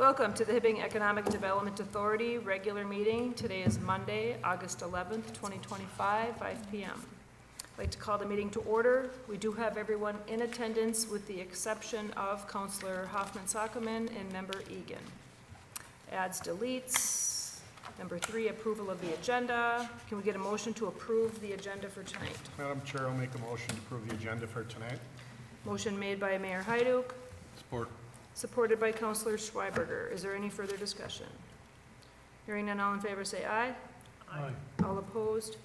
Welcome to the Hibbing Economic Development Authority regular meeting. Today is Monday, August 11th, 2025, 5 p.m. I'd like to call the meeting to order. We do have everyone in attendance with the exception of Councilor Hoffman-Sockman and Member Egan. Adds, deletes. Number 3, approval of the agenda. Can we get a motion to approve the agenda for tonight? Madam Chair, I'll make a motion to approve the agenda for tonight. Motion made by Mayor Hyduk, Support. supported by Councilor Schweiberger. Is there any further discussion? Hearing none, all in favor say aye. Aye. All opposed?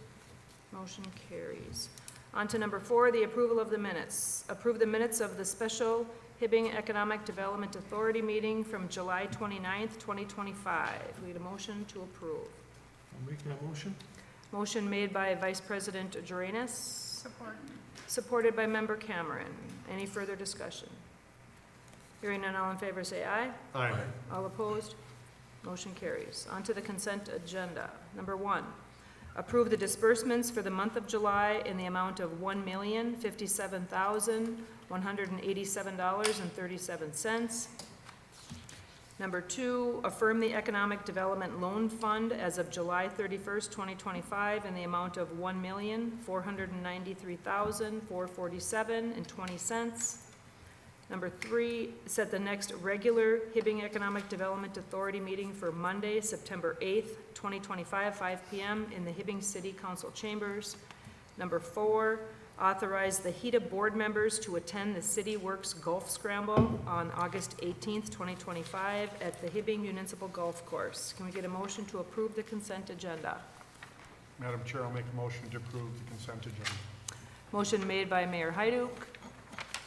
Motion carries. On to number 4, the approval of the minutes. Approve the minutes of the special Hibbing Economic Development Authority meeting from July 29th, 2025. We need a motion to approve. I'll make that motion. Motion made by Vice President Duranis. Support. Supported by Member Cameron. Any further discussion? Hearing none, all in favor say aye. Aye. All opposed? Motion carries. On to the consent agenda. Number 1, approve the disbursements for the month of July in the amount of $1,057,187.37. Number 2, affirm the Economic Development Loan Fund as of July 31st, 2025 in the amount of $1,493,447.20. Number 3, set the next regular Hibbing Economic Development Authority meeting for Monday, September 8th, 2025, 5 p.m. in the Hibbing City Council chambers. Number 4, authorize the Heda board members to attend the City Works Golf Scramble on August 18th, 2025 at the Hibbing Municipal Golf Course. Can we get a motion to approve the consent agenda? Madam Chair, I'll make a motion to approve the consent agenda. Motion made by Mayor Hyduk,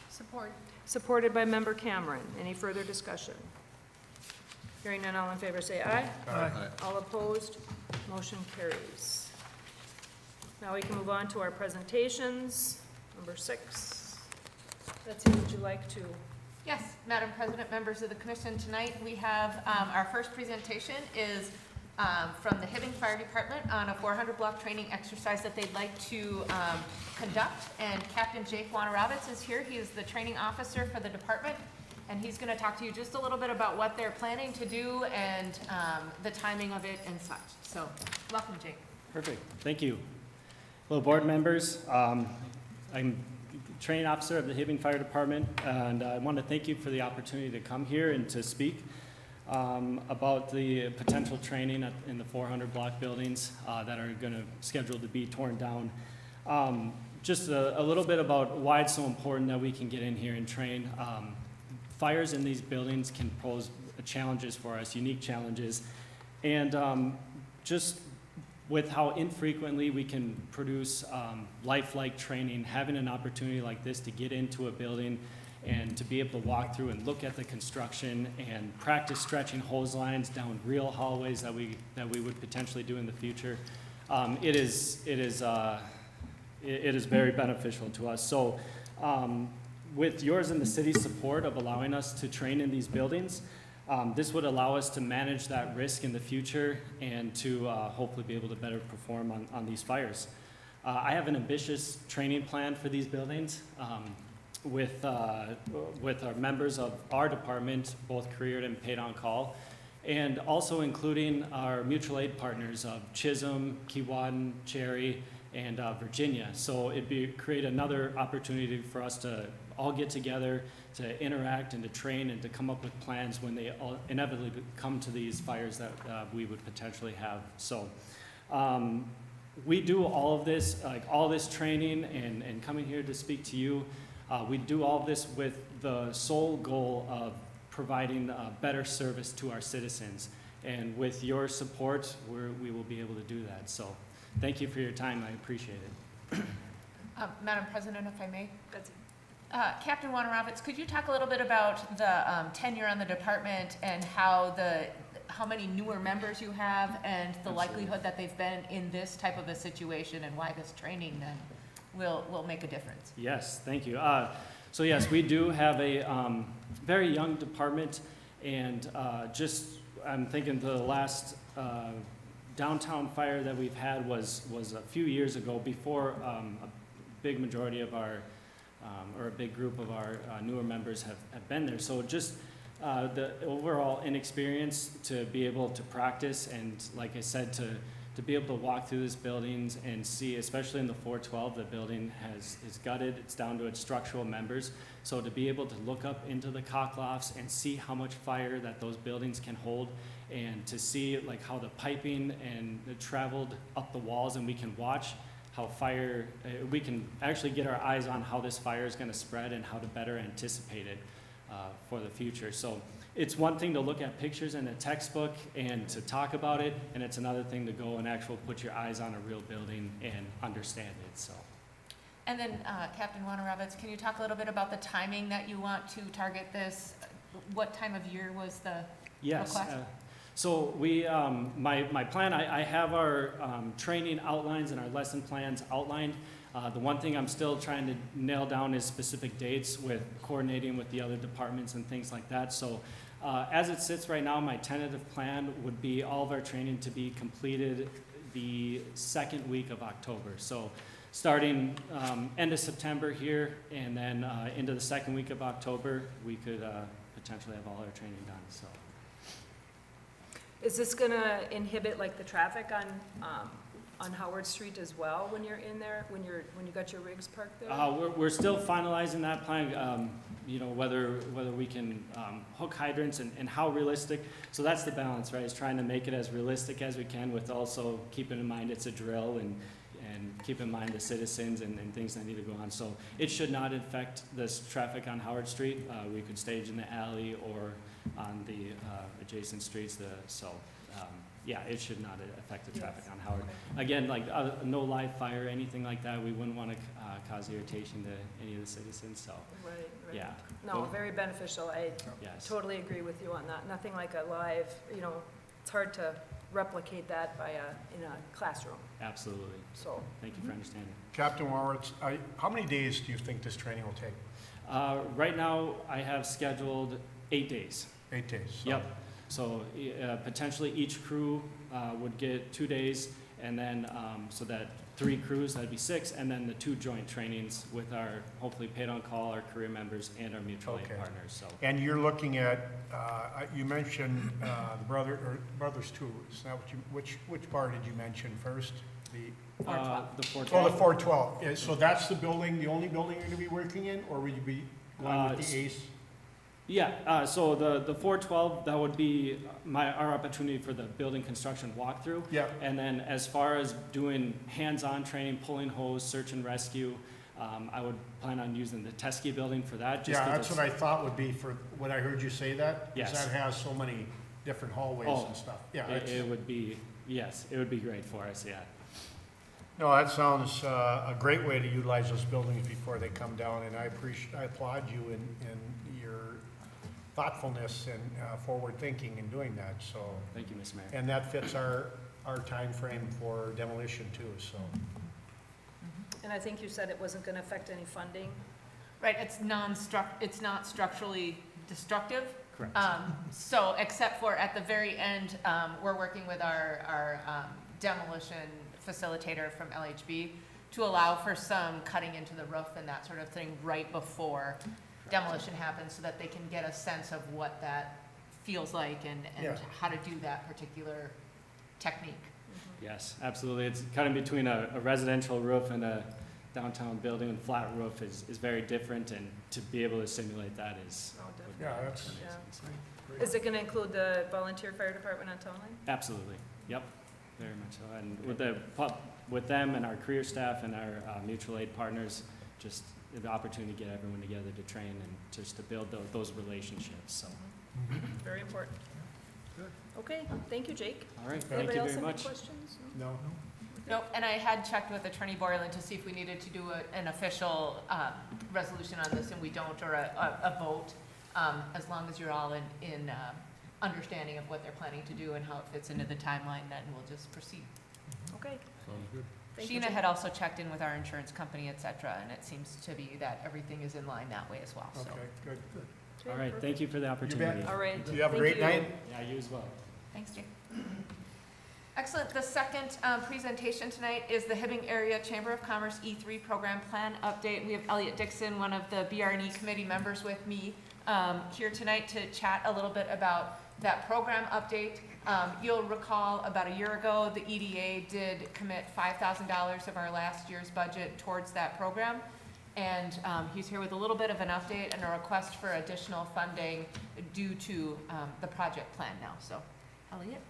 Support. supported by Member Cameron. Any further discussion? Hearing none, all in favor say aye. Aye. All opposed? Motion carries. Now we can move on to our presentations. Number 6. Betsy, would you like to? Yes, Madam President, members of the commission, tonight we have our first presentation is from the Hibbing Fire Department on a 400 block training exercise that they'd like to conduct. And Captain Jake Wanarovitz is here. He is the training officer for the department. And he's going to talk to you just a little bit about what they're planning to do and the timing of it and such. So welcome, Jake. Perfect. Thank you. Hello, board members. I'm training officer of the Hibbing Fire Department, and I want to thank you for the opportunity to come here and to speak about the potential training in the 400 block buildings that are going to scheduled to be torn down. Just a little bit about why it's so important that we can get in here and train. Fires in these buildings can pose challenges for us, unique challenges, and just with how infrequently we can produce lifelike training, having an opportunity like this to get into a building and to be able to walk through and look at the construction and practice stretching hose lines down real hallways that we would potentially do in the future, it is very beneficial to us. So with yours and the city's support of allowing us to train in these buildings, this would allow us to manage that risk in the future and to hopefully be able to better perform on these fires. I have an ambitious training plan for these buildings with our members of our department, both careered and paid on call, and also including our mutual aid partners of Chisholm, Keewatin, Cherry, and Virginia. So it'd create another opportunity for us to all get together, to interact and to train and to come up with plans when they inevitably come to these fires that we would potentially have. So we do all of this, like all this training and coming here to speak to you. We do all of this with the sole goal of providing better service to our citizens. And with your support, we will be able to do that. So thank you for your time. I appreciate it. Madam President, if I may. Betsy. Captain Wanarovitz, could you talk a little bit about the tenure on the department and how many newer members you have and the likelihood that they've been in this type of a situation and why this training then will make a difference? Yes, thank you. So yes, we do have a very young department, and I'm thinking the last downtown fire that we've had was a few years ago before a big majority of our or a big group of our newer members have been there. So just the overall inexperience to be able to practice and, like I said, to be able to walk through these buildings and see, especially in the 412, the building is gutted, it's down to its structural members. So to be able to look up into the cock lofts and see how much fire that those buildings can hold, and to see like how the piping and it traveled up the walls, and we can watch how fire, we can actually get our eyes on how this fire is gonna spread and how to better anticipate it for the future. So it's one thing to look at pictures in a textbook and to talk about it, and it's another thing to go and actually put your eyes on a real building and understand it, so. And then, Captain Wanna-Roberts, can you talk a little bit about the timing that you want to target this? What time of year was the Yes, request? so we, my plan, I have our training outlines and our lesson plans outlined. The one thing I'm still trying to nail down is specific dates with coordinating with the other departments and things like that. So as it sits right now, my tentative plan would be all of our training to be completed the second week of October. So starting end of September here, and then into the second week of October, we could potentially have all our training done, so. Is this gonna inhibit like the traffic on Howard Street as well when you're in there, when you got your rigs parked there? We're still finalizing that plan, you know, whether we can hook hydrants and how realistic. So that's the balance, right, is trying to make it as realistic as we can with also keeping in mind it's a drill and keep in mind the citizens and things that need to go on. So it should not affect this traffic on Howard Street. We could stage in the alley or on the adjacent streets, yeah, it should not affect the traffic on Howard. Again, like no live fire, anything like that, we wouldn't want to cause irritation to any of the citizens, so, Right. yeah. No, very beneficial. I Yes, totally agree with you on that. Nothing like a live, you know, it's hard to replicate that in a classroom, absolutely. so. Thank you for understanding. Captain Warwitz, how many days do you think this training will take? Right now, I have scheduled 8 days. 8 days? So- Yep. So potentially each crew would get 2 days, and then so that 3 crews, that'd be 6, and then the 2 joint trainings with our hopefully paid on call, our career members, and our mutual aid Okay. partners. So And you're looking at, you mentioned the brothers too. Is that which bar did you mention first? The 412. the Oh, 412. the 412. Yeah, so that's the building, the only building you're gonna be working in, or will you be going with the ACE? Yeah, so the 412, that would be our opportunity for the building construction walkthrough. Yeah, And then as far as doing hands-on training, pulling hose, search and rescue, I would plan on using the Teskey building for that. Just yeah, 'cause that's what I thought would be for, when I heard you say that. 'Cause Yes. that has so many different hallways Oh, and stuff. Yeah, it would be, yes, it would be great for us, yeah. no, that sounds a great way to utilize those buildings before they come down, and I applaud you in your thoughtfulness and forward thinking in doing that, so. Thank you, Ms. Mayor. And that fits our timeframe for demolition too, so. And I think you said it wasn't gonna affect any funding. Right, it's not structurally destructive. Correct. So, except for at the very end, we're working with our demolition facilitator from LHB to allow for some cutting into the roof and that sort of thing right before demolition happens, so that they can get a sense of what that feels like and Yeah. how to do that particular technique. Yes, absolutely. It's kind of between a residential roof and a downtown building with flat roof is very different, and to be able to simulate that is. Oh, definitely. Yeah, that's Yeah. great. Is it gonna include the volunteer fire department on Town Line? Absolutely, yep, very much so. And with them and our career staff and our mutual aid partners, just the opportunity to get everyone together to train and just to build those relationships, so. Very important. Good. Okay, thank you, Jake. All right, thank Anybody you else very have any much. questions? No? Nope, and I had checked with Attorney Borland to see if we needed to do an official resolution on this, and we don't, or a vote, as long as you're all in understanding of what they're planning to do and how it fits into the timeline, then we'll just proceed. Okay, Sounds good. thank you, Sheena Jake. had also checked in with our insurance company, et cetera, and it seems to be that everything is in line that way as well, so. Okay, good. All right, thank you for the opportunity. All right. You have a thank great you. night. Yeah, you as well. Thanks, Jake. Excellent. The second presentation tonight is the Hibbing Area Chamber of Commerce E3 Program Plan Update. We have Elliot Dixon, one of the BRNE committee members with me, here tonight to chat a little bit about that program update. You'll recall about a year ago, the EDA did commit $5,000 of our last year's budget towards that program. And he's here with a little bit of an update and a request for additional funding due to the project plan now. So, Elliot?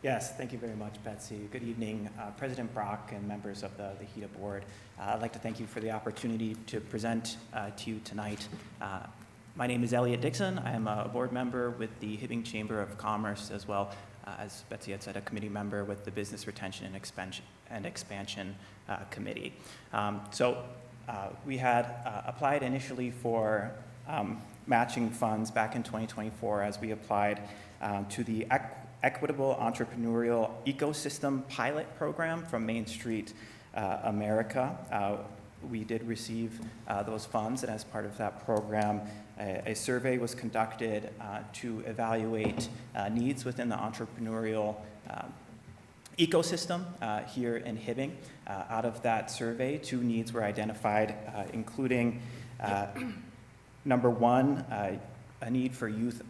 Yes, thank you very much, Betsy. Good evening, President Brock and members of the Heda board. I'd like to thank you for the opportunity to present to you tonight. My name is Elliot Dixon. I am a board member with the Hibbing Chamber of Commerce, as well as Betsy had said, a committee member with the Business Retention and Expansion Committee. We had applied initially for matching funds back in 2024 as we applied to the Equitable Entrepreneurial Ecosystem Pilot Program from Main Street America. We did receive those funds, and as part of that program, a survey was conducted to evaluate needs within the entrepreneurial ecosystem here in Hibbing. Out of that survey, 2 needs were identified, including number 1, a need for youth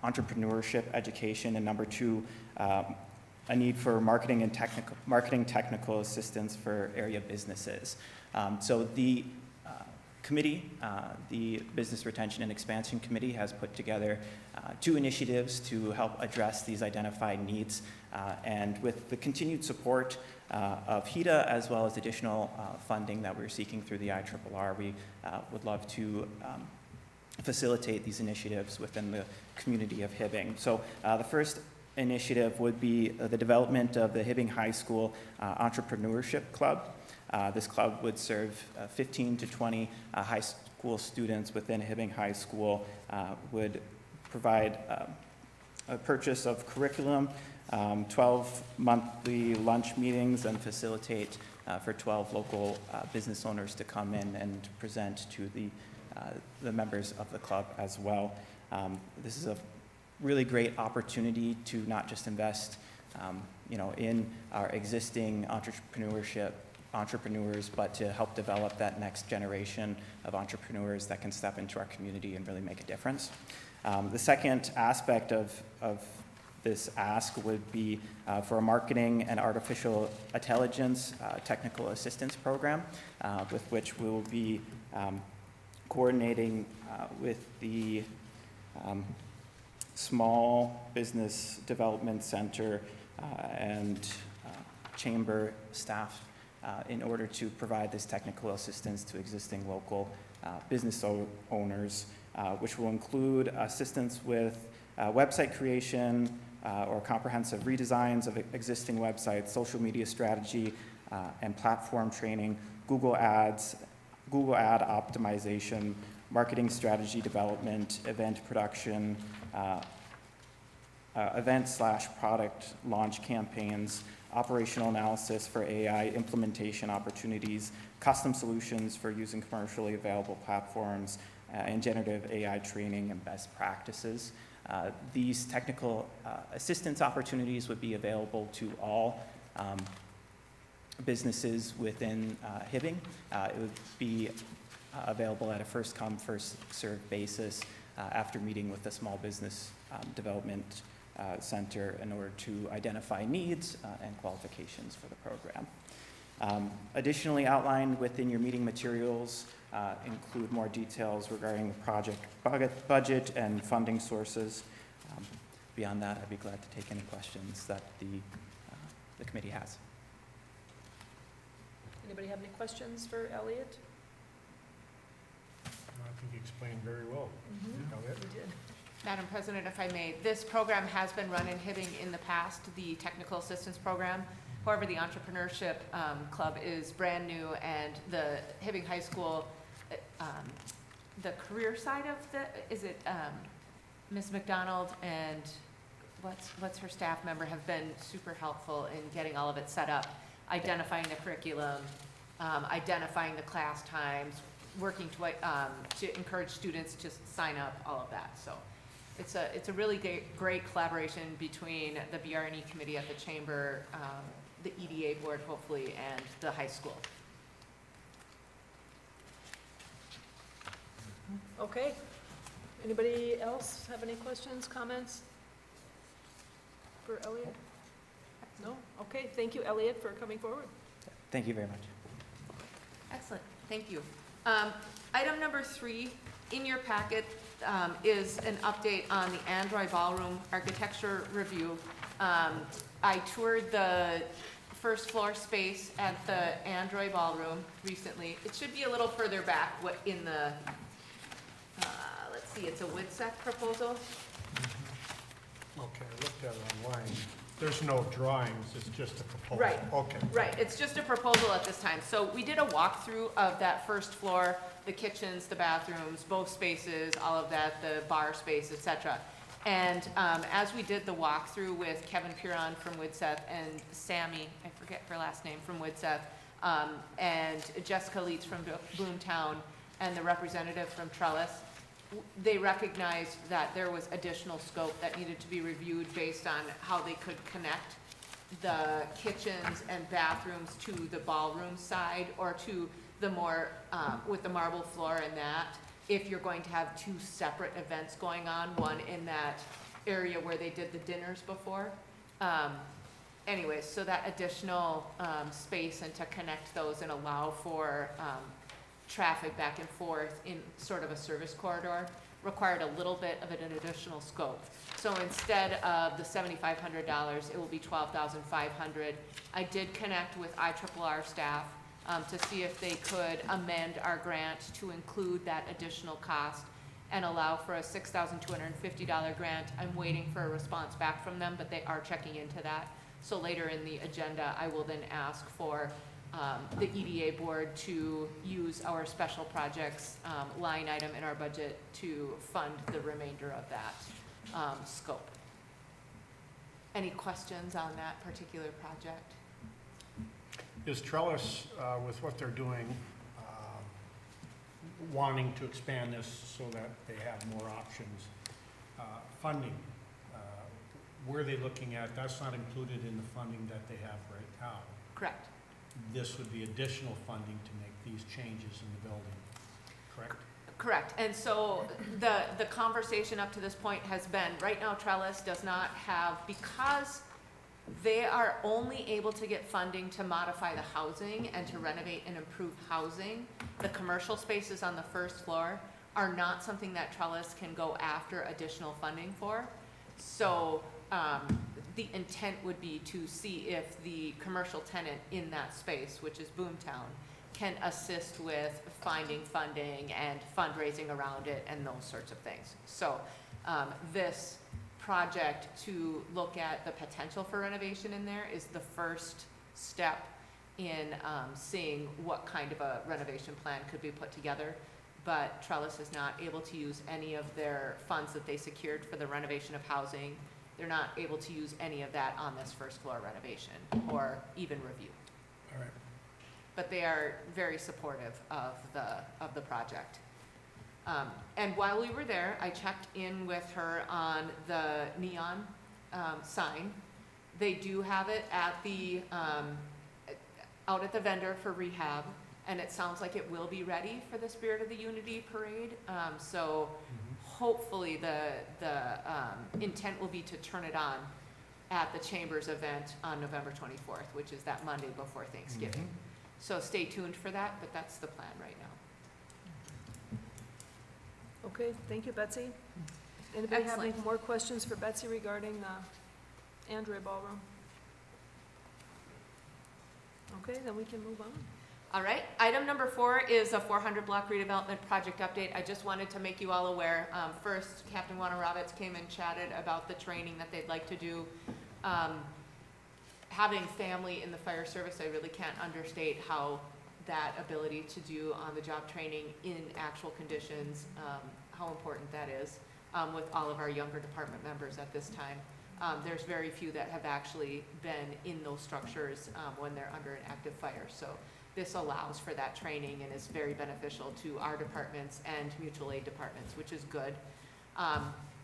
entrepreneurship education, and number 2, a need for marketing technical assistance for area businesses. So the committee, the Business Retention and Expansion Committee, has put together 2 initiatives to help address these identified needs. And with the continued support of Heda, as well as additional funding that we're seeking through the IRRR, we would love to facilitate these initiatives within the community of Hibbing. So the first initiative would be the development of the Hibbing High School Entrepreneurship Club. This club would serve 15 to 20 high school students within Hibbing High School, would provide a purchase of curriculum, 12 monthly lunch meetings, and facilitate for 12 local business owners to come in and present to the members of the club as well. This is a really great opportunity to not just invest in our existing entrepreneurs, but to help develop that next generation of entrepreneurs that can step into our community and really make a difference. The second aspect of this ask would be for a marketing and artificial intelligence technical assistance program, with which we will be coordinating with the Small Business Development Center and chamber staff in order to provide this technical assistance to existing local business owners, which will include assistance with website creation or comprehensive redesigns of existing websites, social media strategy and platform training, Google ad optimization, marketing strategy development, event production, event/product launch campaigns, operational analysis for AI implementation opportunities, custom solutions for using commercially available platforms, and generative AI training and best practices. These technical assistance opportunities would be available to all businesses within Hibbing. It would be available at a first-come, first-served basis after meeting with the Small Business Development Center in order to identify needs and qualifications for the program. Additionally, outlined within your meeting materials include more details regarding the project budget and funding sources. Beyond that, I'd be glad to take any questions that the committee has. Anybody have any questions for Elliot? I think you explained very well. Elliot? We did. Madam President, if I may, this program has been run in Hibbing in the past, the technical assistance program. However, the entrepreneurship club is brand new, and the Hibbing High School, the career side of is it Ms. McDonald and what's her staff member have been super helpful in getting all of it set up, identifying the curriculum, identifying the class times, working to encourage students to sign up, all of that. So it's a really great collaboration between the BRNE committee at the chamber, the EDA board hopefully, and the high school. Okay. Anybody else have any questions, comments for Elliot? No? Okay, thank you, Elliot, for coming forward. Thank you very much. Excellent, thank you. Item number 3 in your packet is an update on the Android Ballroom architecture review. I toured the first floor space at the Android Ballroom recently. It should be a little further back in the, let's see, it's a Woodsec proposal. Okay, I looked at it online. There's no drawings, it's just a proposal. Right. Okay. Right, it's just a proposal at this time. So we did a walkthrough of that first floor, the kitchens, the bathrooms, both spaces, all of that, the bar space, et cetera. And as we did the walkthrough with Kevin Piron from Woodseth and Sammy, I forget her last name, from Woodseth, and Jessica Leitz from Boomtown, and the representative from Trellis, they recognized that there was additional scope that needed to be reviewed based on how they could connect the kitchens and bathrooms to the ballroom side, or to the more, with the marble floor and that, if you're going to have 2 separate events going on, one in that area where they did the dinners before. Anyways, so that additional space, and to connect those and allow for traffic back and forth in sort of a service corridor, required a little bit of an additional scope. So instead of the $7,500, it will be $12,500. I did connect with IRRR staff to see if they could amend our grant to include that additional cost and allow for a $6,250 grant. I'm waiting for a response back from them, but they are checking into that. So later in the agenda, I will then ask for the EDA board to use our special projects line item in our budget to fund the remainder of that scope. Any questions on that particular project? Is Trellis, with what they're doing, wanting to expand this so that they have more options, funding, where are they looking at? That's not included in the funding that they have right now. Correct. This would be additional funding to make these changes in the building, correct? Correct, and so the conversation up to this point has been, right now Trellis does not have, because they are only able to get funding to modify the housing and to renovate and improve housing. The commercial spaces on the first floor are not something that Trellis can go after additional funding for. So the intent would be to see if the commercial tenant in that space, which is Boomtown, can assist with finding funding and fundraising around it and those sorts of things. So this project to look at the potential for renovation in there is the first step in seeing what kind of a renovation plan could be put together. But Trellis is not able to use any of their funds that they secured for the renovation of housing. They're not able to use any of that on this first floor renovation or even review. All right. But they are very supportive of the project. And while we were there, I checked in with her on the neon sign. They do have it at the out at the vendor for rehab, and it sounds like it will be ready for the Spirit of the Unity parade. So hopefully the intent will be to turn it on at the Chambers event on November 24th, which is that Monday before Thanksgiving. So stay tuned for that, but that's the plan right now. Okay, thank you, Betsy. Anybody have any Excellent. more questions for Betsy regarding the Android Ballroom? Okay, then we can move on. All right, item number 4 is a 400 block redevelopment project update. I just wanted to make you all aware. First, Captain Juana Roberts came and chatted about the training that they'd like to do. Having family in the fire service, I really can't understate how that ability to do on-the-job training in actual conditions, how important that is with all of our younger department members at this time. There's very few that have actually been in those structures when they're under an active fire. So this allows for that training and is very beneficial to our departments and mutual aid departments, which is good.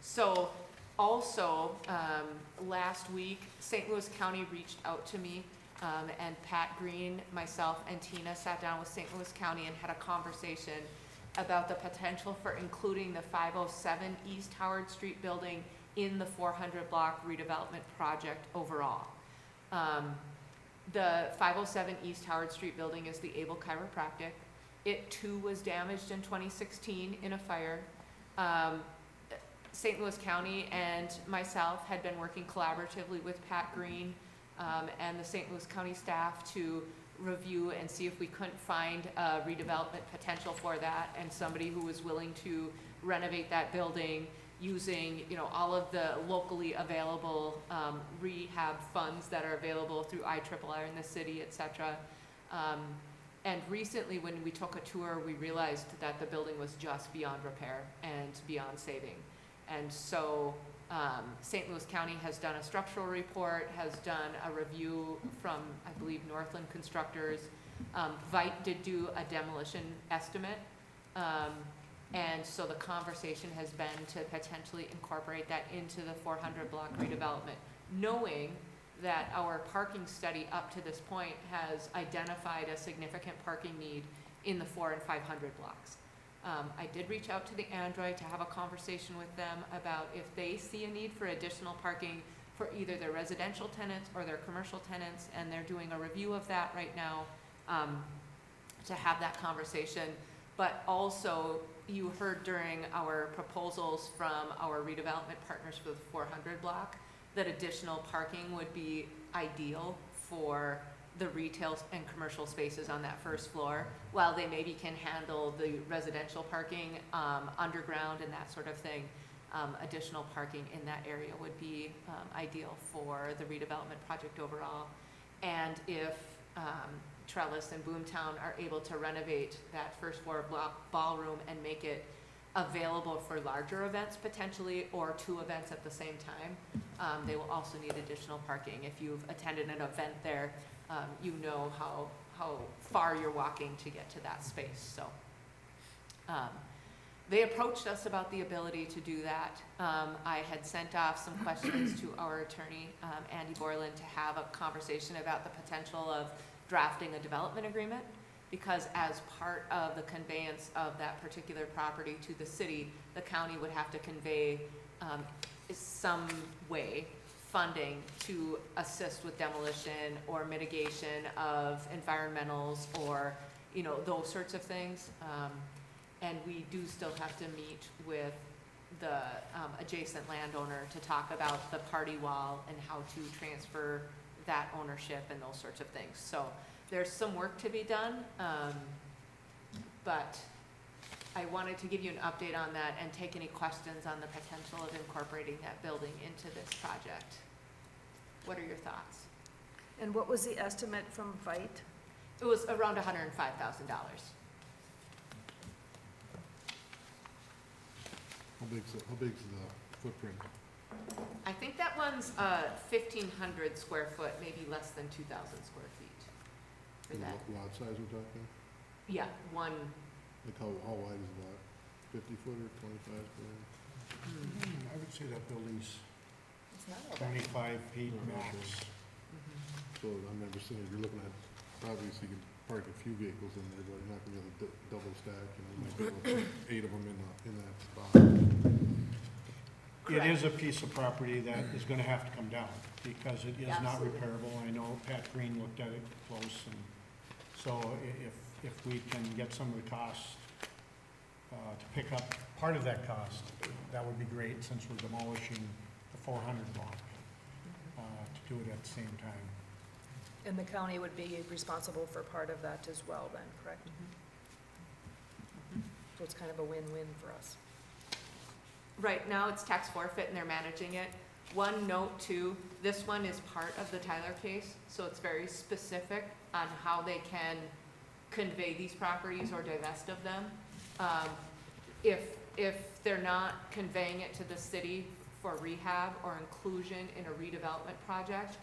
So also, last week, St. Louis County reached out to me, and Pat Green, myself, and Tina sat down with St. Louis County and had a conversation about the potential for including the 507 East Howard Street building in the 400 block redevelopment project overall. The 507 East Howard Street building is the Able Chiropractic. It too was damaged in 2016 in a fire. St. Louis County and myself had been working collaboratively with Pat Green and the St. Louis County staff to review and see if we couldn't find a redevelopment potential for that, and somebody who was willing to renovate that building using, you know, all of the locally available rehab funds that are available through IRRR in the city, et cetera. And recently, when we took a tour, we realized that the building was just beyond repair and beyond saving. And so St. Louis County has done a structural report, has done a review from, I believe, Northland Constructors. Vite did do a demolition estimate. And so the conversation has been to potentially incorporate that into the 400 block redevelopment, knowing that our parking study up to this point has identified a significant parking need in the 400 and 500 blocks. I did reach out to the Android to have a conversation with them about if they see a need for additional parking for either their residential tenants or their commercial tenants, and they're doing a review of that right now to have that conversation. But also, you heard during our proposals from our redevelopment partners for the 400 block that additional parking would be ideal for the retail and commercial spaces on that first floor, while they maybe can handle the residential parking underground and that sort of thing. Additional parking in that area would be ideal for the redevelopment project overall. And if Trellis and Boomtown are able to renovate that first floor ballroom and make it available for larger events potentially, or 2 events at the same time, they will also need additional parking. If you've attended an event there, you know how far you're walking to get to that space. So they approached us about the ability to do that. I had sent off some questions to our attorney, Andy Borland, to have a conversation about the potential of drafting a development agreement, because as part of the conveyance of that particular property to the city, the county would have to convey some way funding to assist with demolition or mitigation of environmentals or, you know, those sorts of things. And we do still have to meet with the adjacent landowner to talk about the party wall and how to transfer that ownership and those sorts of things. So there's some work to be done, but I wanted to give you an update on that and take any questions on the potential of incorporating that building into this project. What are your thoughts? And what was the estimate from Vite? It was around $105,000. How big's the footprint? I think that one's 1,500 square foot, maybe less than 2,000 square feet for that. Lot size we're talking? Yeah, one. Like how wide is the lot? 50 foot or 25 foot? I would say that building's It's not all that. 25 feet No, max. So I'm never saying, if you're looking at, probably so you can park a few vehicles in there, but you're not gonna be able to double stack, you know, you might be able to put 8 of them in that spot. It is a piece of property that is gonna have to come down, because it is not Absolutely. repairable. I know Pat Green looked at it close, and so if we can get some of the cost to pick up part of that cost, that would be great, since we're demolishing the 400 block, to do it at the same time. And the county would be responsible for part of that as well then, correct? So it's kind of a win-win for us. Right now, it's tax forfeit and they're managing it. One note too, this one is part of the Tyler case, so it's very specific on how they can convey these properties or divest of them. If they're not conveying it to the city for rehab or inclusion in a redevelopment project,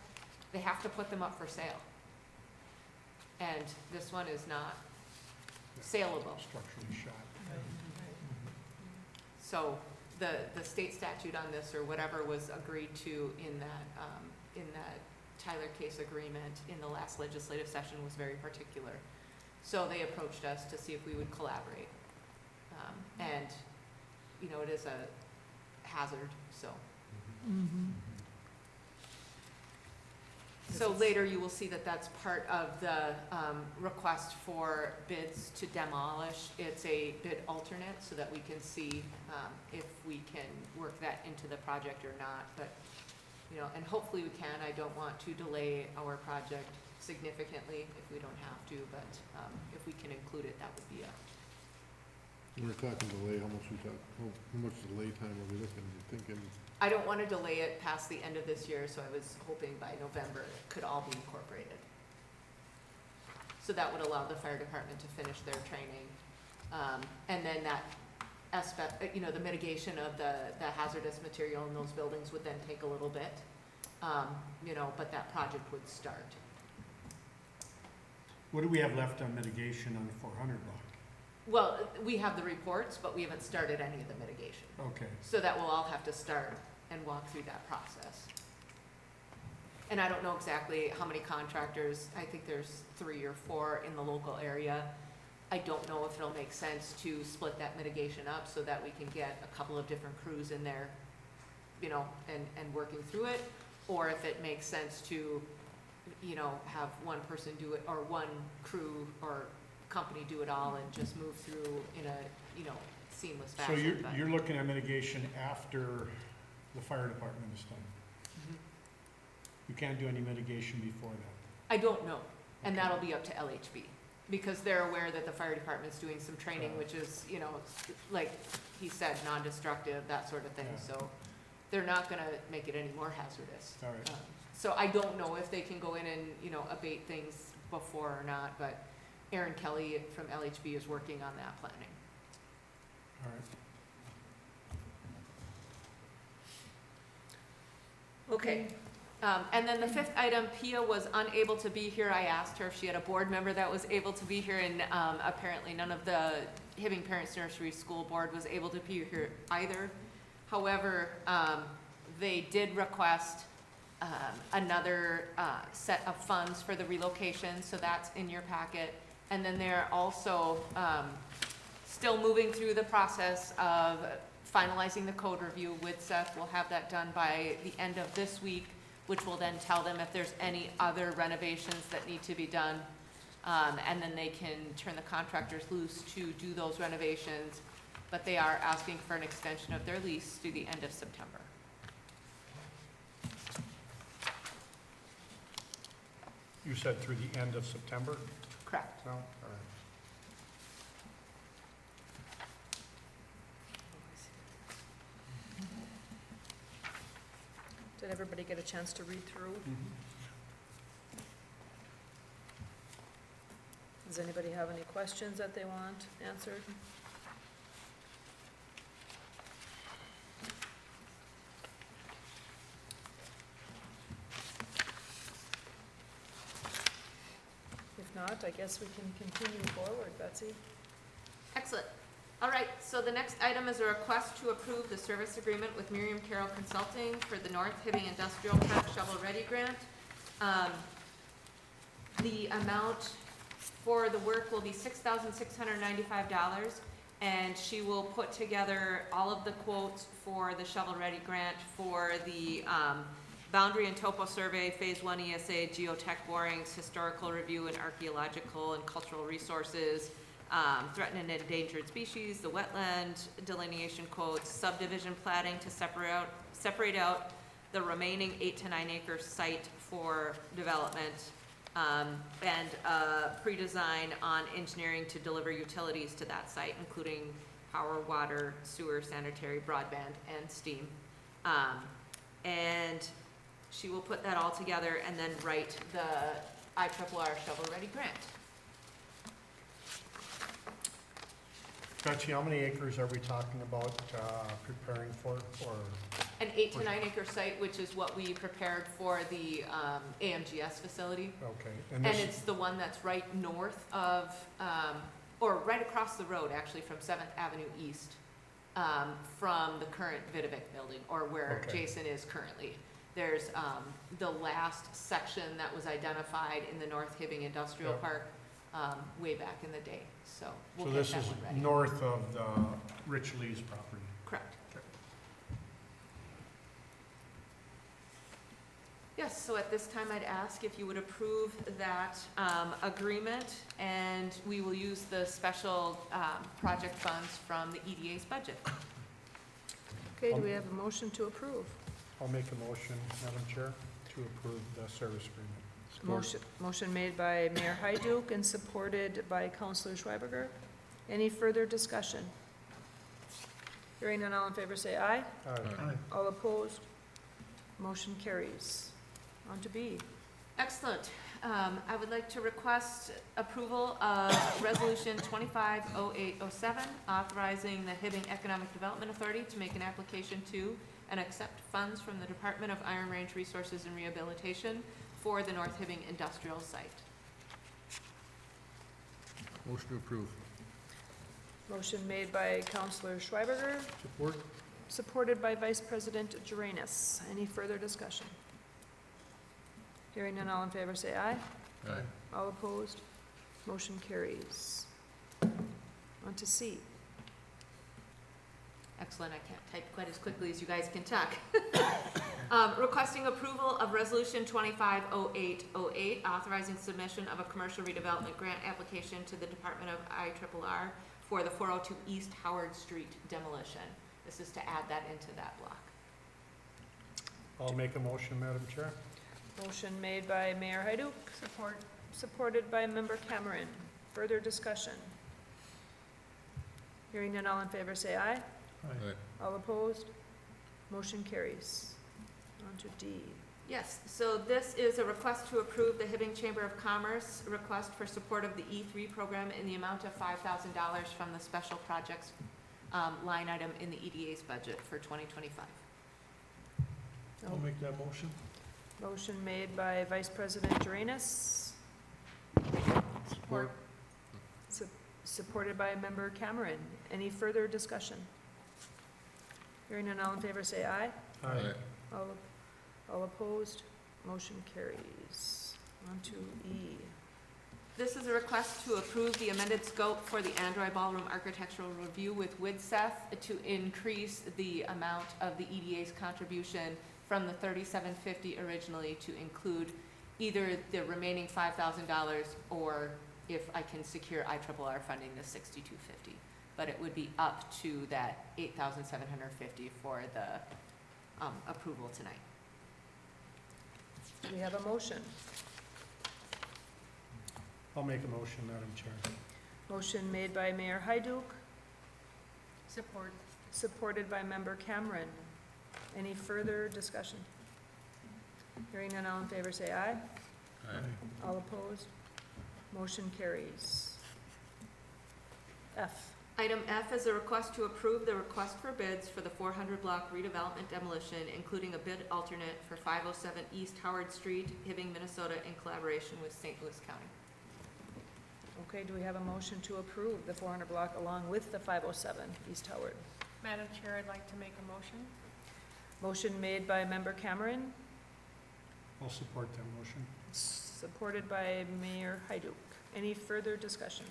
they have to put them up for sale. And this one is not saleable. Structurally shot. So the state statute on this, or whatever was agreed to in that Tyler case agreement in the last legislative session, was very particular. So they approached us to see if we would collaborate. And, you know, it is a hazard, so. So later you will see that that's part of the request for bids to demolish. It's a bid alternate so that we can see if we can work that into the project or not. But, you know, and hopefully we can. I don't want to delay our project significantly if we don't have to, but if we can include it, that would be a. We're talking delay, how much delay time are we looking, you thinking? I don't want to delay it past the end of this year, so I was hoping by November it could all be incorporated. So that would allow the fire department to finish their training. And then that aspect, you know, the mitigation of the hazardous material in those buildings would then take a little bit. You know, but that project would start. What do we have left on mitigation on the 400 block? Well, we have the reports, but we haven't started any of the mitigation. Okay. So that we'll all have to start and walk through that process. And I don't know exactly how many contractors, I think there's 3 or 4 in the local area. I don't know if it'll make sense to split that mitigation up so that we can get a couple of different crews in there, you know, and working through it, or if it makes sense to, you know, have one person do it, or one crew or company do it all and just move through in a, you know, seamless So fashion. you're looking at mitigation after the fire department is done? Mhm. You can't do any mitigation before that? I don't know, and Okay. that'll be up to LHB, because they're aware that the fire department's doing some training, which is, you know, like he said, non-destructive, that sort of thing, Yeah. so they're not gonna make it any more hazardous. All right. So I don't know if they can go in and, you know, abate things before or not, but Aaron Kelly from LHB is working on that planning. All right. Okay. And then the 5th item, Pia was unable to be here. I asked her if she had a board member that was able to be here, and apparently none of the Hibbing Parents Nursery School Board was able to be here either. However, they did request another set of funds for the relocation, so that's in your packet. And then they're also still moving through the process of finalizing the code review with Seth. We'll have that done by the end of this week, which will then tell them if there's any other renovations that need to be done. And then they can turn the contractors loose to do those renovations. But they are asking for an extension of their lease through the end of September. You said through the end of September? Correct. No? All right. Did everybody get a chance to read through? Does anybody have any questions that they want answered? If not, I guess we can continue forward, Betsy. Excellent. All right, so the next item is a request to approve the service agreement with Miriam Carroll Consulting for the North Hibbing Industrial Park Shovel-Ready Grant. The amount for the work will be $6,695, and she will put together all of the quotes for the shovel-ready grant for the boundary and topo survey, phase 1 ESA, geotech borings, historical review and archaeological and cultural resources, threatened and endangered species, the wetland delineation quotes, subdivision platting to separate out the remaining 8 to 9 acre site for development, and pre-design on engineering to deliver utilities to that site, including power, water, sewer, sanitary, broadband, and steam. And she will put that all together and then write the IRRR shovel-ready grant. Betsy, how many acres are we talking about preparing for, or? An 8 to 9 acre site, which is what we prepared for the AMGS facility. Okay. And this- it's the one that's right north of, or right across the road, actually, from 7th Avenue East, from the current Vidovic building, or where Okay. Jason is currently. There's the last section that was identified in the North Hibbing Industrial Yep. Park way back in the day, so we'll So get this that is one ready. north of the Rich Lee's property. Correct. Yes, so at this time, I'd ask if you would approve that agreement, and we will use the special project funds from the EDA's budget. Okay, do we have a motion to approve? I'll make a motion, Madam Chair, to approve the service agreement. Motion made by Mayor Hyduk and supported by Councilor Schweberger. Any further discussion? Hearing none, all in favor say aye. Aye. All opposed? Motion carries. On to B. Excellent. I would like to request approval of Resolution 250807, authorizing the Hibbing Economic Development Authority to make an application to and accept funds from the Department of Iron Range Resources and Rehabilitation for the North Hibbing Industrial Site. Motion to approve. Motion made by Councilor Schweberger, Support? supported by Vice President Jaranis. Any further discussion? Hearing none, all in favor say aye. Aye. All opposed? Motion carries. On to C. Excellent, I can't type quite as quickly as you guys can talk. Requesting approval of Resolution 250808, authorizing submission of a commercial redevelopment grant application to the Department of IRRR for the 402 East Howard Street demolition. This is to add that into that block. I'll make a motion, Madam Chair. Motion made by Mayor Hyduk. Supported by Member Cameron. Further discussion? Hearing none, all in favor say aye. Aye. All opposed? Motion carries. On to D. Yes, so this is a request to approve the Hibbing Chamber of Commerce request for support of the E3 program in the amount of $5,000 from the special projects line item in the EDA's budget for 2025. I'll make that motion. Motion made by Vice President Jaranis. Support? Supported by Member Cameron. Any further discussion? Hearing none, all in favor say aye. Aye. All opposed? Motion carries. On to E. This is a request to approve the amended scope for the Android Ballroom Architectural Review with WIDSEF to increase the amount of the EDA's contribution from the $3,750 originally to include either the remaining $5,000 or if I can secure IRRR funding, the $6,250. But it would be up to that $8,750 for the approval tonight. Do we have a motion? I'll make a motion, Madam Chair. Motion made by Mayor Hyduk. Support. Supported by Member Cameron. Any further discussion? Hearing none, all in favor say aye. Aye. All opposed? Motion carries. F. Item F is a request to approve the request for bids for the 400 block redevelopment demolition, including a bid alternate for 507 East Howard Street, Hibbing, Minnesota, in collaboration with St. Louis County. Okay, do we have a motion to approve the 400 block along with the 507 East Howard? Madam Chair, I'd like to make a motion. Motion made by Member Cameron, I'll support that motion. supported by Mayor Hyduk. Any further discussion?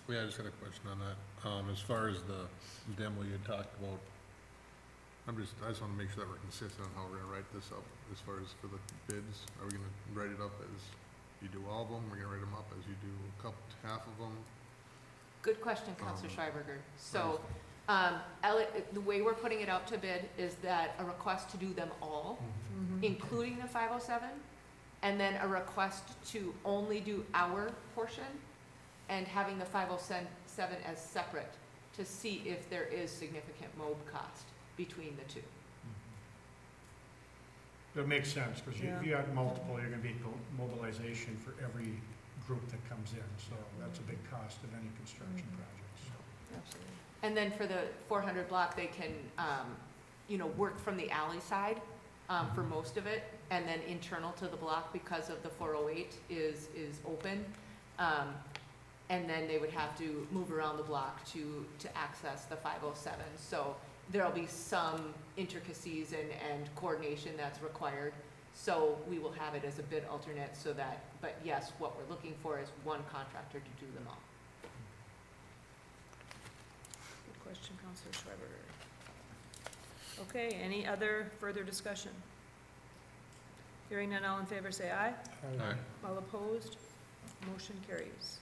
Yeah, I just had a question on that. As far as the demo you had talked about, I just wanna make sure that we're consistent on how we're gonna write this up as far as for the bids. Are we gonna write it up as you do all of them? We're gonna write them up as you do half of them? Good question, Councilor Schreiberger. So, the way we're putting it out to bid is that a request to do them all, including the 507, and then a request to only do our portion, and having the 507 as separate to see if there is significant MOB cost between the two. That makes sense, because Yeah. if you have multiple, you're gonna be mobilization for every group that comes in, so that's a big cost of any construction project, so. Absolutely. And then for the 400 block, they can, work from the alley side for most of it, and then internal to the block because of the 408 is open. And then they would have to move around the block to access the 507. So there'll be some intricacies and coordination that's required. So we will have it as a bid alternate so that, but yes, what we're looking for is one contractor to do them all. Good question, Counselor Schreiber. Okay, any other further discussion? Hearing none, all in favor say aye. Aye. All opposed, motion carries.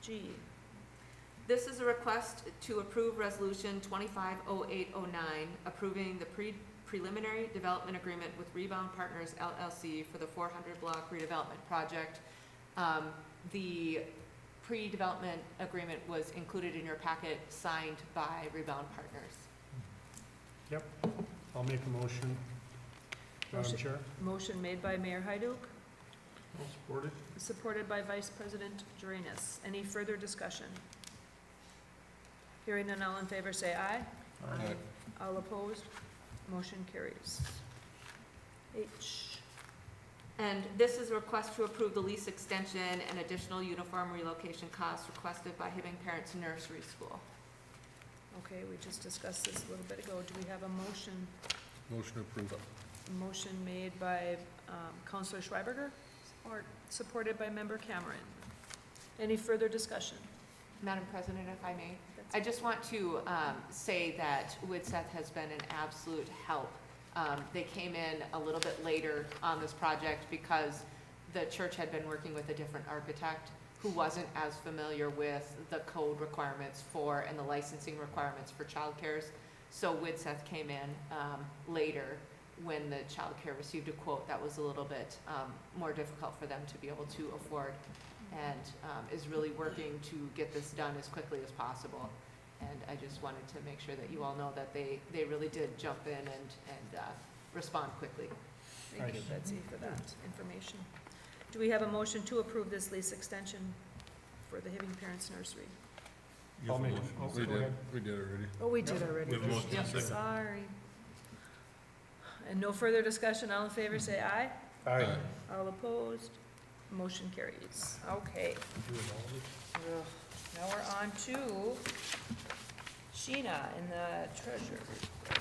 G, This is a request to approve Resolution 250809, approving the preliminary development agreement with Rebound Partners LLC for the 400 block redevelopment project. The pre-development agreement was included in your packet, signed by Rebound Partners. Yep, I'll make a motion. Madam Motion. Chair? motion made by Mayor Hyduk, I'll support it. supported by Vice President Drainus. Any further discussion? Hearing none, all in favor say aye. Aye. All opposed, motion carries. H, And this is a request to approve the lease extension and additional uniform relocation costs requested by Hibbing Parents Nursery School. okay, we just discussed this a little bit ago. Do we have a motion? Motion to approve. Motion made by Counselor Schreiberger, or supported by Member Cameron. Any further discussion? Madam President, if I may, I just want to say that Widseth has been an absolute help. They came in a little bit later on this project because the church had been working with a different architect who wasn't as familiar with the code requirements for and the licensing requirements for childcares. So Widseth came in later when the childcare received a quote that was a little bit more difficult for them to be able to afford, and is really working to get this done as quickly as possible. And I just wanted to make sure that you all know that they really did jump in and respond quickly. Thank you, Nice. Betsy, for that information. Do we have a motion to approve this lease extension for the Hibbing Parents Nursery? I'll make, oh, We go did, ahead. we did already. Oh, we did already. We have a motion and a second. Sorry. And no further discussion, all in favor say aye. Aye. All opposed, motion carries. Okay. Ugh, now we're on to Sheena in the treasurer report.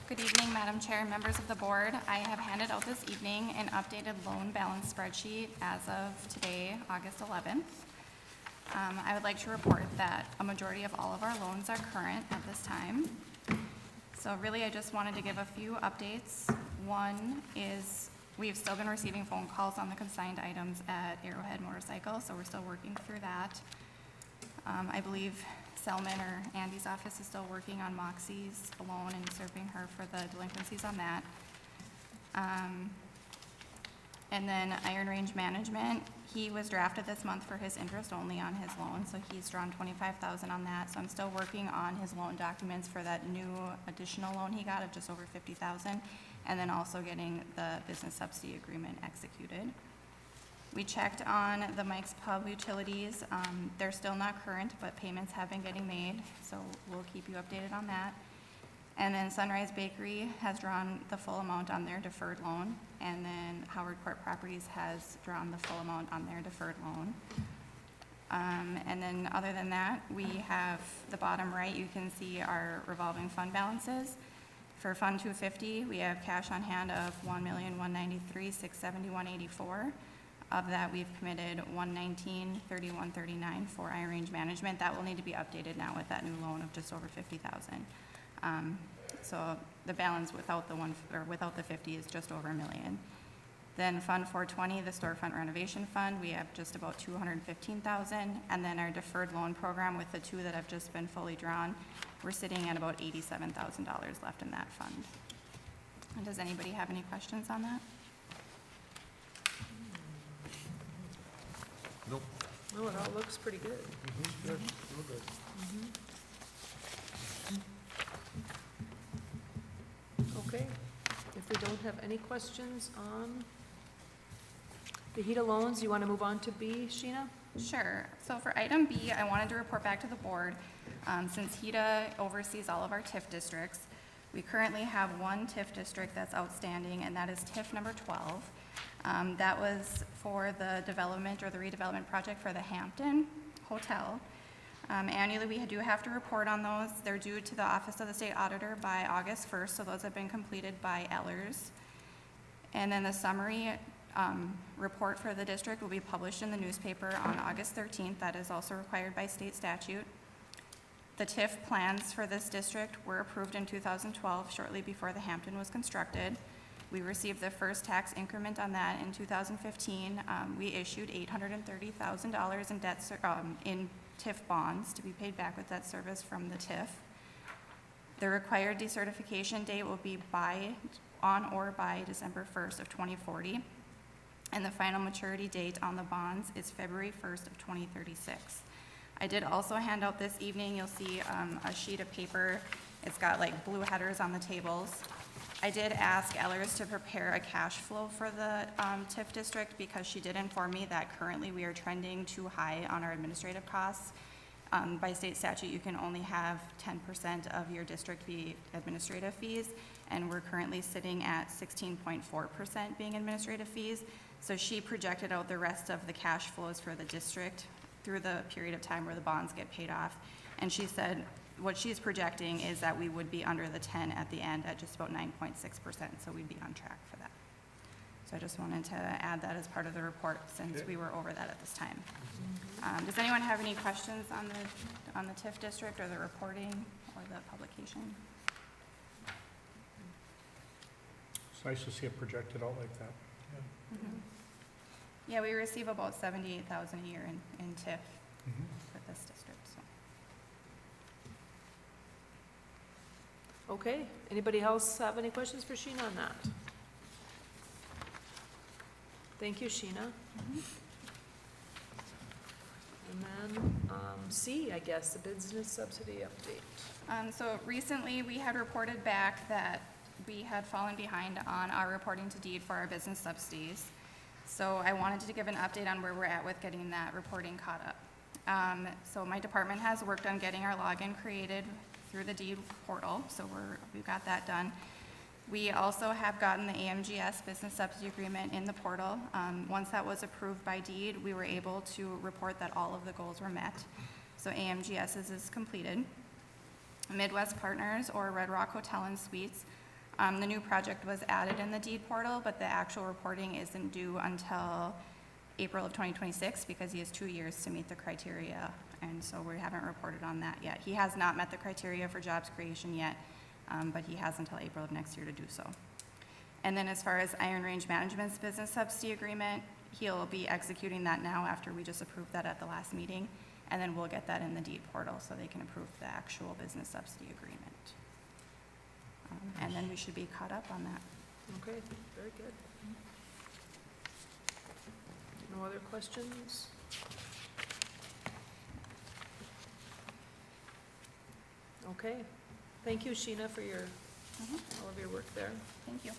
Good evening, Madam Chair and members of the board. I have handed out this evening an updated loan balance spreadsheet as of today, August 11th. I would like to report that a majority of all of our loans are current at this time. So really, I just wanted to give a few updates. One is we've still been receiving phone calls on the consigned items at Arrowhead Motorcycle, so we're still working through that. I believe Selman or Andy's office is still working on Moxie's loan and serving her for the delinquencies on that. And then Iron Range Management, he was drafted this month for his interest only on his loan, so he's drawn $25,000 on that. So I'm still working on his loan documents for that new additional loan he got of just over $50,000, and then also getting the business subsidy agreement executed. We checked on the Mike's Pub utilities. They're still not current, but payments have been getting made, so we'll keep you updated on that. And then Sunrise Bakery has drawn the full amount on their deferred loan, and then Howard Court Properties has drawn the full amount on their deferred loan. And then other than that, we have the bottom right, you can see our revolving fund balances. For Fund 250, we have cash on hand of $1,193,671.84. Of that, we've committed $119,3139 for Iron Range Management. That will need to be updated now with that new loan of just over $50,000. So the balance without the without the 50 is just over $1 million. Then Fund 420, the storefront renovation fund, we have just about $215,000. And then our deferred loan program with the two that have just been fully drawn, we're sitting at about $87,000 left in that fund. And does anybody have any questions on that? Nope. Well, it all looks pretty good. Good, real good. Okay, if we don't have any questions on the Heda loans, you want to move on to B, Sheena? Sure. So for item B, I wanted to report back to the board. Since Heda oversees all of our TIF districts, we currently have one TIF district that's outstanding, and that is TIF number 12. That was for the development or the redevelopment project for the Hampton Hotel. Annually, we do have to report on those. They're due to the Office of the State Auditor by August 1st, so those have been completed by Ellers. And then the summary report for the district will be published in the newspaper on August 13th. That is also required by state statute. The TIF plans for this district were approved in 2012, shortly before the Hampton was constructed. We received the first tax increment on that in 2015. We issued $830,000 in debt in TIF bonds to be paid back with debt service from the TIF. The required decertification date will be on or by December 1st of 2040. And the final maturity date on the bonds is February 1st of 2036. I did also hand out this evening, you'll see a sheet of paper. It's got like blue headers on the tables. I did ask Ellers to prepare a cash flow for the TIF district because she did inform me that currently we are trending too high on our administrative costs. By state statute, you can only have 10% of your district be administrative fees, and we're currently sitting at 16.4% being administrative fees. So she projected out the rest of the cash flows for the district through the period of time where the bonds get paid off. And she said what she's projecting is that we would be under the 10 at the end at just about 9.6%, so we'd be on track for that. So I just wanted to add that as part of the report since we were over that at this time. Does anyone have any questions on the TIF district or the reporting or the publication? It's nice to see it projected out like that. Yeah, we receive about $78,000 a year in TIF Mhm. for this district, so. Okay, anybody else have any questions for Sheena on that? Thank you, Sheena. And then, C, I guess, the business subsidy update. So recently, we had reported back that we had fallen behind on our reporting to deed for our business subsidies. So I wanted to give an update on where we're at with getting that reporting caught up. So my department has worked on getting our login created through the deed portal, so we've got that done. We also have gotten the AMGS business subsidy agreement in the portal. Once that was approved by deed, we were able to report that all of the goals were met. So AMGS is completed. Midwest Partners, or Red Rock Hotel and Suites, the new project was added in the deed portal, but the actual reporting isn't due until April of 2026 because he has 2 years to meet the criteria, and so we haven't reported on that yet. He has not met the criteria for jobs creation yet, but he has until April of next year to do so. And then as far as Iron Range Management's business subsidy agreement, he'll be executing that now after we just approved that at the last meeting, and then we'll get that in the deed portal so they can approve the actual business subsidy agreement. And then we should be caught up on that. Okay, very good. No other questions? Okay, thank you, Sheena, for all of your work there. Thank you.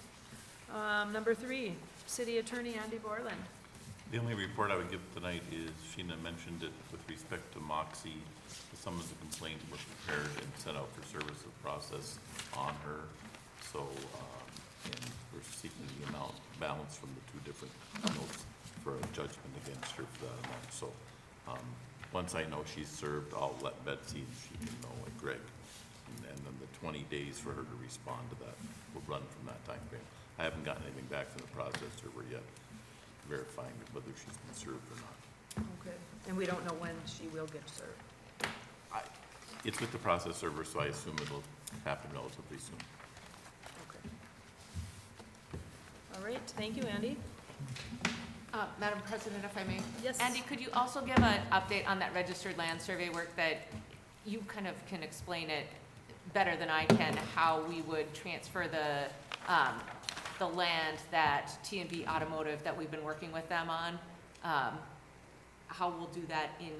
Number 3, City Attorney Andy Borland. The only report I would give tonight is Sheena mentioned it with respect to Moxie. Some of the complaints were prepared and sent out for service of process on her. So, and we're seeking the balance from the 2 different notes for a judgment against her for that amount. So, once I know she's served, I'll let Betsy and she can know, and Greg. And then the 20 days for her to respond to that will run from that time frame. I haven't gotten anything back from the process server yet, verifying whether she's been served or not. Okay, and we don't know when she will get served. It's with the process server, so I assume it'll happen relatively soon. Okay. All right, thank you, Andy. Madam President, if I may? Yes. Andy, could you also give an update on that registered land survey work that you kind of can explain it better than I can, how we would transfer the land that T&B Automotive that we've been working with them on, how we'll do that in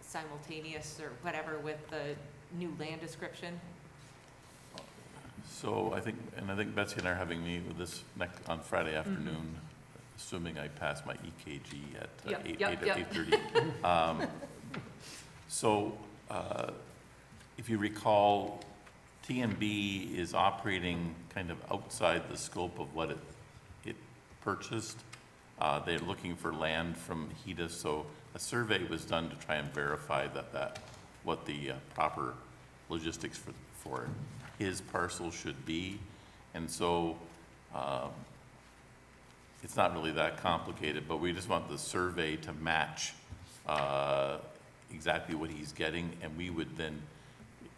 simultaneous or whatever with the new land description? So I think Betsy and I are having me with this on Friday afternoon, assuming I pass my EKG at 8:30. So if you recall, T&B is operating kind of outside the scope of what it purchased. They're looking for land from Heda, so a survey was done to try and verify that what the proper logistics for his parcel should be. And so, it's not really that complicated, but we just want the survey to match exactly what he's getting, and we would then,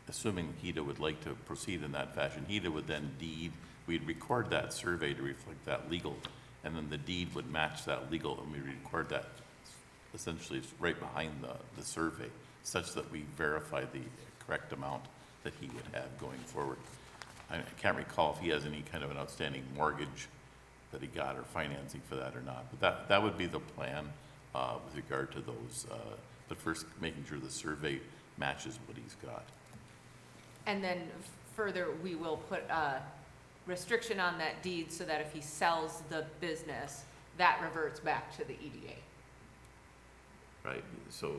assuming Heda would like to proceed in that fashion, Heda would then deed, we'd record that survey to reflect that legal, and then the deed would match that legal, and we record that essentially it's right behind the survey, such that we verify the correct amount that he would have going forward. I can't recall if he has any kind of an outstanding mortgage that he got or financing for that or not, but that would be the plan with regard to those, but first making sure the survey matches what he's got. And then further, we will put a restriction on that deed so that if he sells the business, that reverts back to the EDA. Right, so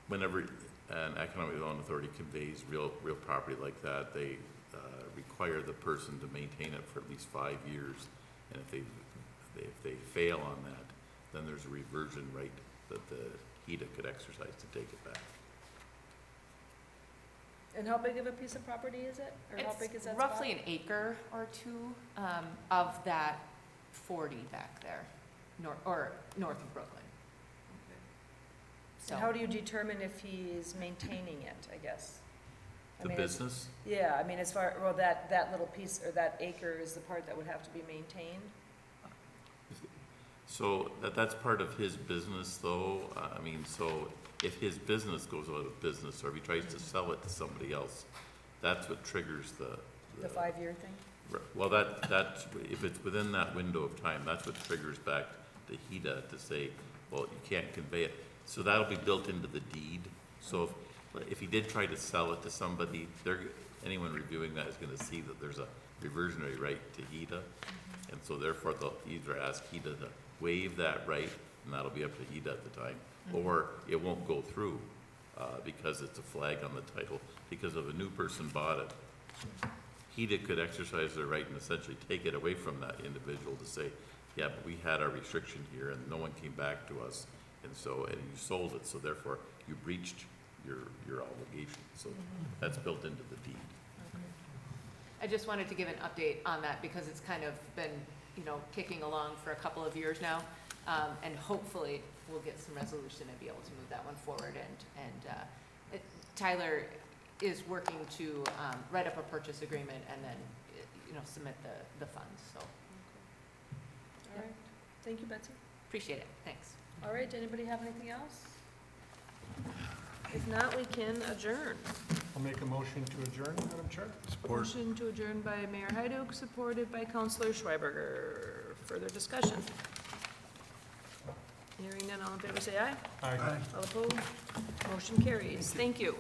whenever an economic development authority conveys real property like that, they require the person to maintain it for at least 5 years. And if they fail on that, then there's a reversion right that the HEDA could exercise to take it back. And how big of a piece of property is it? Or how big is It's that roughly spot? an acre or two of that 40 back there, north of Brooklyn. So And how do you determine if he's maintaining it, I guess? I The mean, it's- business, Yeah, I mean, as far, well, that little piece, or that acre is the part that would have to be maintained? so that's part of his business though. I mean, so if his business goes out of business, or if he tries to sell it to somebody else, that's what triggers The 5-year thing? Well, that's, if it's within that window of time, that's what triggers back to HEDA to say, well, you can't convey it. So that'll be built into the deed. So if he did try to sell it to somebody, anyone reviewing that is gonna see that there's a reversionary right to HEDA. And so therefore, they'll either ask HEDA to waive that right, and that'll be up to HEDA at the time, or it won't go through, because it's a flag on the title, because if a new person bought it, HEDA could exercise their right and essentially take it away from that individual to say, yeah, but we had our restriction here and no one came back to us, and you sold it, so therefore you breached your obligation, so that's built into the deed. I just wanted to give an update on that because it's kind of been, kicking along for a couple of years now. And hopefully we'll get some resolution and be able to move that one forward. And Tyler is working to write up a purchase agreement and then, submit the funds. So All right, thank you, Betsy. appreciate it. Thanks. All right, anybody have anything else? If not, we can adjourn. I'll make a motion to adjourn, Madam Chair. Motion to adjourn by Mayor Hyduk, supported by Councilor Schweberger. Further discussion? Hearing none, all in favor say aye. Aye. All opposed? Motion carries. Thank you.